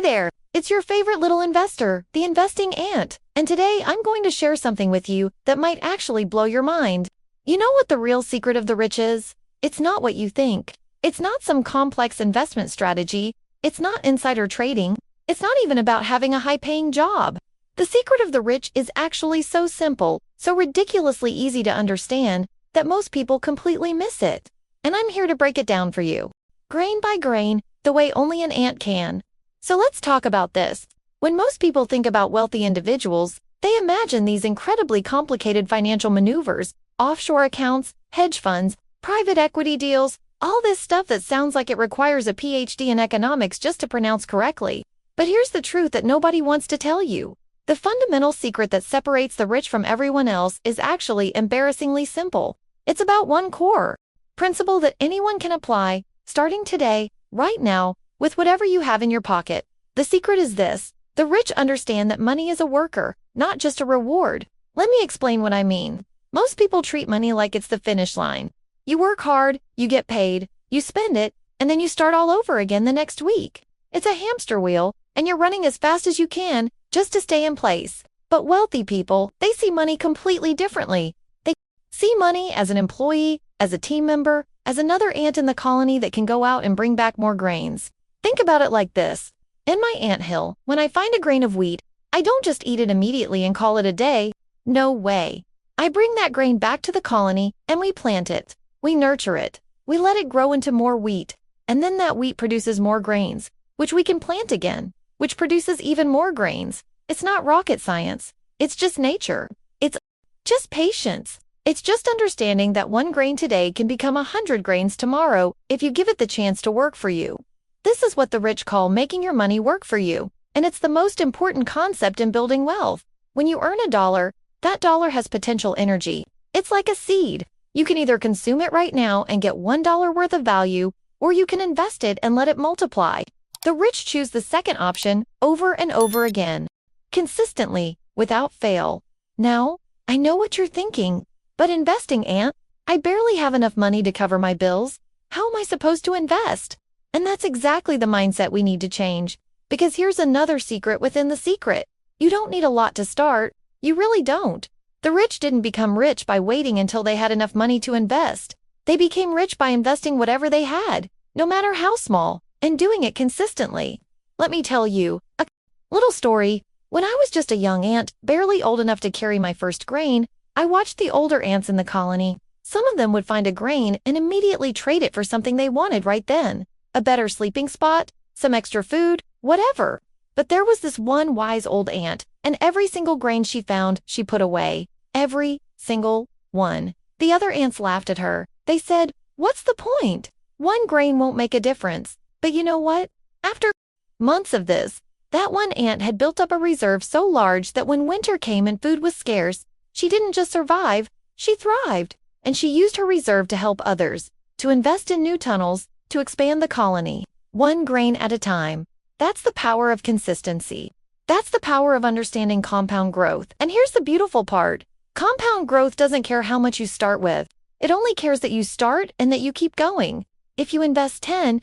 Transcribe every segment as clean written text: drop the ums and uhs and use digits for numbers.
there, it's your favorite little investor, the investing ant, and today I'm going to share something with you that might actually blow your mind. You know what the real secret of the rich is? It's not what you think. It's not some complex investment strategy. It's not insider trading. It's not even about having a high-paying job. The secret of the rich is actually so simple, so ridiculously easy to understand, that most people completely miss it. And I'm here to break it down for you, grain by grain, the way only an ant can. So let's talk about this. When most people think about wealthy individuals, they imagine these incredibly complicated financial maneuvers, offshore accounts, hedge funds, private equity deals, all this stuff that sounds like it requires a PhD in economics just to pronounce correctly. But here's the truth that nobody wants to tell you. The fundamental secret that separates the rich from everyone else is actually embarrassingly simple. It's about one core principle that anyone can apply, starting today, right now, with whatever you have in your pocket. The secret is this: the rich understand that money is a worker, not just a reward. Let me explain what I mean. Most people treat money like it's the finish line. You work hard, you get paid, you spend it, and then you start all over again the next week. It's a hamster wheel, and you're running as fast as you can just to stay in place. But wealthy people, they see money completely differently. They see money as an employee, as a team member, as another ant in the colony that can go out and bring back more grains. Think about it like this. In my anthill, when I find a grain of wheat, I don't just eat it immediately and call it a day. No way. I bring that grain back to the colony and we plant it. We nurture it. We let it grow into more wheat. And then that wheat produces more grains, which we can plant again, which produces even more grains. It's not rocket science. It's just nature. It's just patience. It's just understanding that one grain today can become 100 grains tomorrow if you give it the chance to work for you. This is what the rich call making your money work for you, and it's the most important concept in building wealth. When you earn $1, that dollar has potential energy. It's like a seed. You can either consume it right now and get $1 worth of value, or you can invest it and let it multiply. The rich choose the second option over and over again, consistently, without fail. Now, I know what you're thinking. But investing, ant, I barely have enough money to cover my bills. How am I supposed to invest? And that's exactly the mindset we need to change. Because here's another secret within the secret. You don't need a lot to start. You really don't. The rich didn't become rich by waiting until they had enough money to invest. They became rich by investing whatever they had, no matter how small, and doing it consistently. Let me tell you a little story. When I was just a young ant, barely old enough to carry my first grain, I watched the older ants in the colony. Some of them would find a grain and immediately trade it for something they wanted right then. A better sleeping spot, some extra food, whatever. But there was this one wise old ant, and every single grain she found, she put away. Every single one. The other ants laughed at her. They said, "What's the point? One grain won't make a difference." But you know what? After months of this, that one ant had built up a reserve so large that when winter came and food was scarce, she didn't just survive, she thrived. And she used her reserve to help others, to invest in new tunnels, to expand the colony, one grain at a time. That's the power of consistency. That's the power of understanding compound growth. And here's the beautiful part. Compound growth doesn't care how much you start with. It only cares that you start and that you keep going. If you invest $10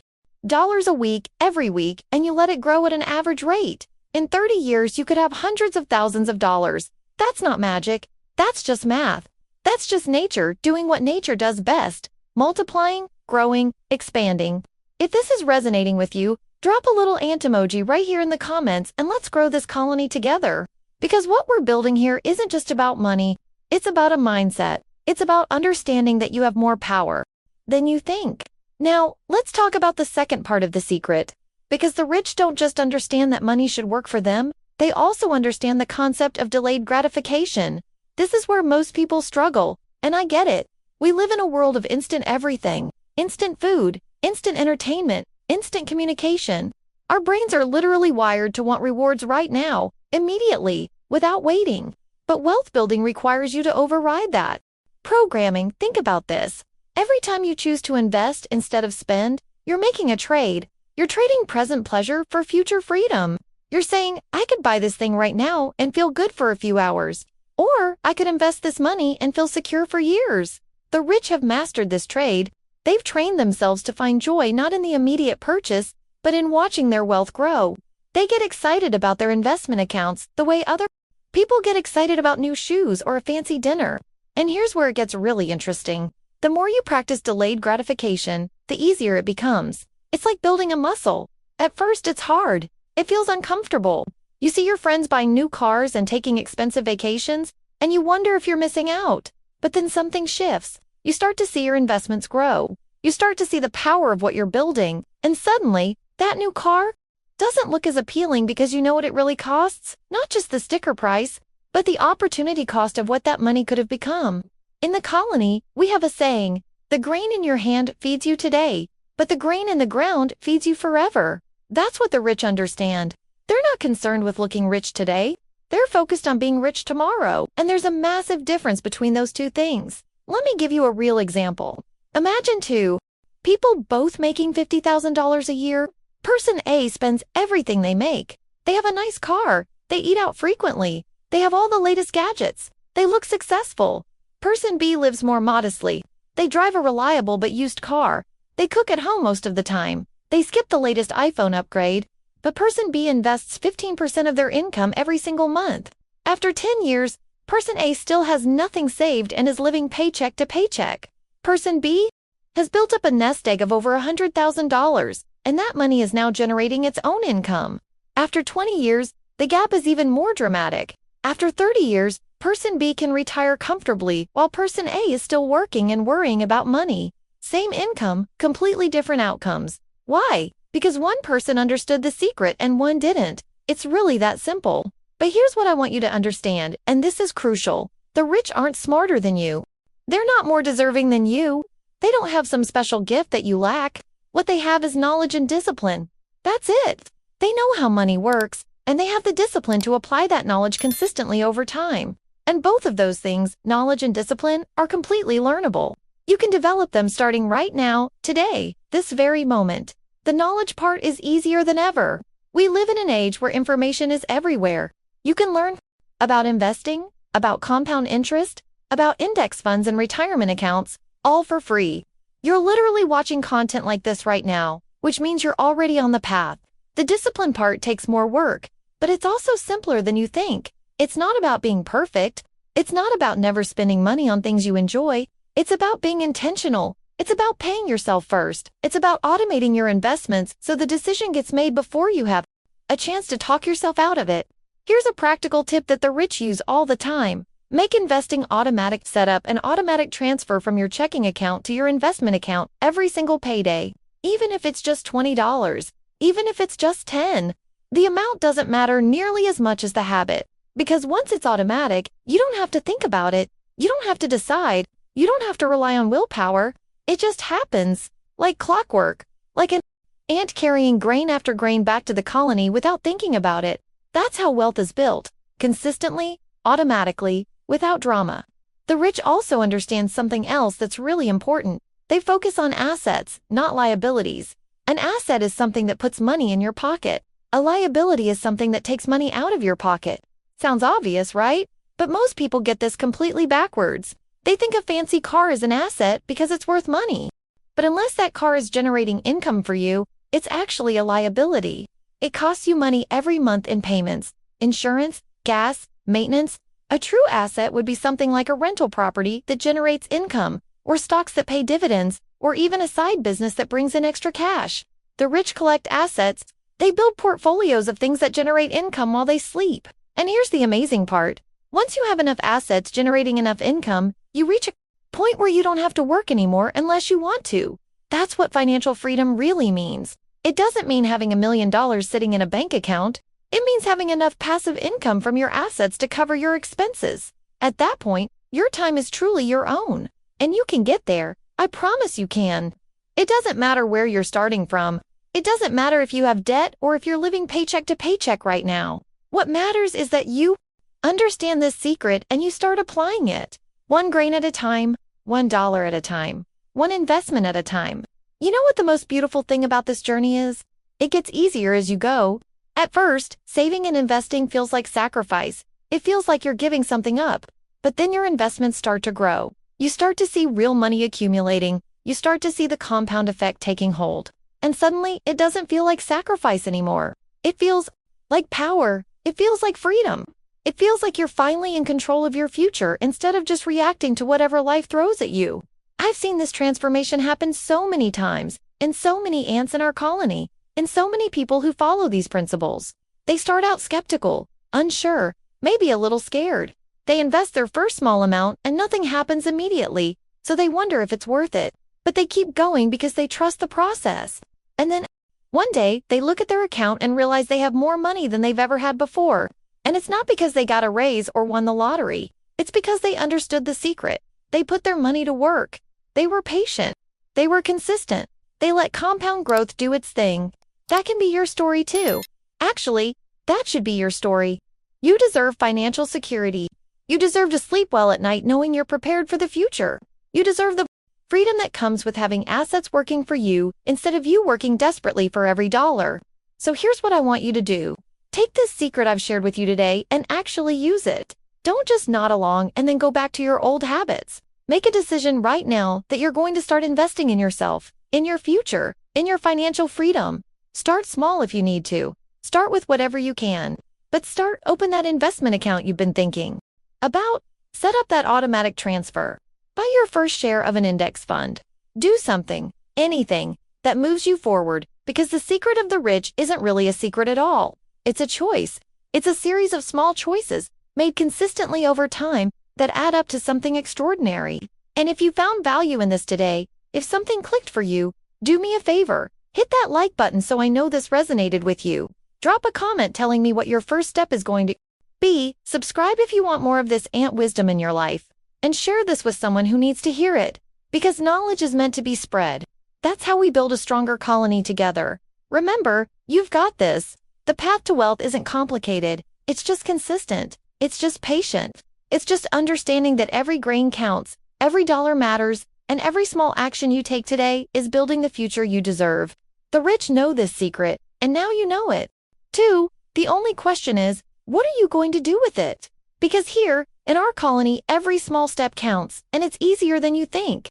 a week, every week, and you let it grow at an average rate, in 30 years you could have hundreds of thousands of dollars. That's not magic. That's just math. That's just nature doing what nature does best, multiplying, growing, expanding. If this is resonating with you, drop a little ant emoji right here in the comments and let's grow this colony together. Because what we're building here isn't just about money, it's about a mindset. It's about understanding that you have more power than you think. Now, let's talk about the second part of the secret. Because the rich don't just understand that money should work for them, they also understand the concept of delayed gratification. This is where most people struggle, and I get it. We live in a world of instant everything, instant food, instant entertainment, instant communication. Our brains are literally wired to want rewards right now, immediately, without waiting. But wealth building requires you to override that programming. Think about this. Every time you choose to invest instead of spend, you're making a trade. You're trading present pleasure for future freedom. You're saying, I could buy this thing right now and feel good for a few hours. Or I could invest this money and feel secure for years. The rich have mastered this trade. They've trained themselves to find joy not in the immediate purchase, but in watching their wealth grow. They get excited about their investment accounts the way other people get excited about new shoes or a fancy dinner. And here's where it gets really interesting. The more you practice delayed gratification, the easier it becomes. It's like building a muscle. At first, it's hard. It feels uncomfortable. You see your friends buying new cars and taking expensive vacations, and you wonder if you're missing out. But then something shifts. You start to see your investments grow. You start to see the power of what you're building, and suddenly, that new car doesn't look as appealing because you know what it really costs? Not just the sticker price, but the opportunity cost of what that money could have become. In the colony, we have a saying, the grain in your hand feeds you today, but the grain in the ground feeds you forever. That's what the rich understand. They're not concerned with looking rich today. They're focused on being rich tomorrow, and there's a massive difference between those two things. Let me give you a real example. Imagine two people both making $50,000 a year. Person A spends everything they make. They have a nice car. They eat out frequently. They have all the latest gadgets. They look successful. Person B lives more modestly. They drive a reliable but used car. They cook at home most of the time. They skip the latest iPhone upgrade. But person B invests 15% of their income every single month. After 10 years, person A still has nothing saved and is living paycheck to paycheck. Person B has built up a nest egg of over $100,000, and that money is now generating its own income. After 20 years, the gap is even more dramatic. After 30 years, person B can retire comfortably while person A is still working and worrying about money. Same income, completely different outcomes. Why? Because one person understood the secret and one didn't. It's really that simple. But here's what I want you to understand, and this is crucial. The rich aren't smarter than you. They're not more deserving than you. They don't have some special gift that you lack. What they have is knowledge and discipline. That's it. They know how money works, and they have the discipline to apply that knowledge consistently over time. And both of those things, knowledge and discipline, are completely learnable. You can develop them starting right now, today, this very moment. The knowledge part is easier than ever. We live in an age where information is everywhere. You can learn about investing, about compound interest, about index funds and retirement accounts, all for free. You're literally watching content like this right now, which means you're already on the path. The discipline part takes more work, but it's also simpler than you think. It's not about being perfect. It's not about never spending money on things you enjoy. It's about being intentional. It's about paying yourself first. It's about automating your investments so the decision gets made before you have a chance to talk yourself out of it. Here's a practical tip that the rich use all the time. Make investing automatic. Set up an automatic transfer from your checking account to your investment account every single payday. Even if it's just $20, even if it's just $10, the amount doesn't matter nearly as much as the habit. Because once it's automatic, you don't have to think about it. You don't have to decide. You don't have to rely on willpower. It just happens, like clockwork, like an ant carrying grain after grain back to the colony without thinking about it. That's how wealth is built, consistently, automatically, without drama. The rich also understand something else that's really important. They focus on assets, not liabilities. An asset is something that puts money in your pocket. A liability is something that takes money out of your pocket. Sounds obvious, right? But most people get this completely backwards. They think a fancy car is an asset because it's worth money. But unless that car is generating income for you, it's actually a liability. It costs you money every month in payments, insurance, gas, maintenance. A true asset would be something like a rental property that generates income, or stocks that pay dividends, or even a side business that brings in extra cash. The rich collect assets. They build portfolios of things that generate income while they sleep. And here's the amazing part. Once you have enough assets generating enough income, you reach a point where you don't have to work anymore unless you want to. That's what financial freedom really means. It doesn't mean having $1 million sitting in a bank account. It means having enough passive income from your assets to cover your expenses. At that point, your time is truly your own. And you can get there. I promise you can. It doesn't matter where you're starting from. It doesn't matter if you have debt or if you're living paycheck to paycheck right now. What matters is that you understand this secret and you start applying it. One grain at a time, $1 at a time, one investment at a time. You know what the most beautiful thing about this journey is? It gets easier as you go. At first, saving and investing feels like sacrifice. It feels like you're giving something up. But then your investments start to grow. You start to see real money accumulating. You start to see the compound effect taking hold. And suddenly, it doesn't feel like sacrifice anymore. It feels like power. It feels like freedom. It feels like you're finally in control of your future instead of just reacting to whatever life throws at you. I've seen this transformation happen so many times, in so many ants in our colony, in so many people who follow these principles. They start out skeptical, unsure, maybe a little scared. They invest their first small amount and nothing happens immediately, so they wonder if it's worth it. But they keep going because they trust the process. And then, one day, they look at their account and realize they have more money than they've ever had before. And it's not because they got a raise or won the lottery. It's because they understood the secret. They put their money to work. They were patient. They were consistent. They let compound growth do its thing. That can be your story too. Actually, that should be your story. You deserve financial security. You deserve to sleep well at night knowing you're prepared for the future. You deserve the freedom that comes with having assets working for you instead of you working desperately for every dollar. So here's what I want you to do. Take this secret I've shared with you today and actually use it. Don't just nod along and then go back to your old habits. Make a decision right now that you're going to start investing in yourself, in your future, in your financial freedom. Start small if you need to. Start with whatever you can. But open that investment account you've been thinking about. Set up that automatic transfer. Buy your first share of an index fund. Do something, anything, that moves you forward, because the secret of the rich isn't really a secret at all. It's a choice. It's a series of small choices made consistently over time that add up to something extraordinary. And if you found value in this today, if something clicked for you, do me a favor. Hit that like button so I know this resonated with you. Drop a comment telling me what your first step is going to be. Subscribe if you want more of this ant wisdom in your life. And share this with someone who needs to hear it. Because knowledge is meant to be spread. That's how we build a stronger colony together. Remember, you've got this. The path to wealth isn't complicated. It's just consistent. It's just patient. It's just understanding that every grain counts, every dollar matters, and every small action you take today is building the future you deserve. The rich know this secret, and now you know it. 2. The only question is, what are you going to do with it? Because here, in our colony, every small step counts, and it's easier than you think.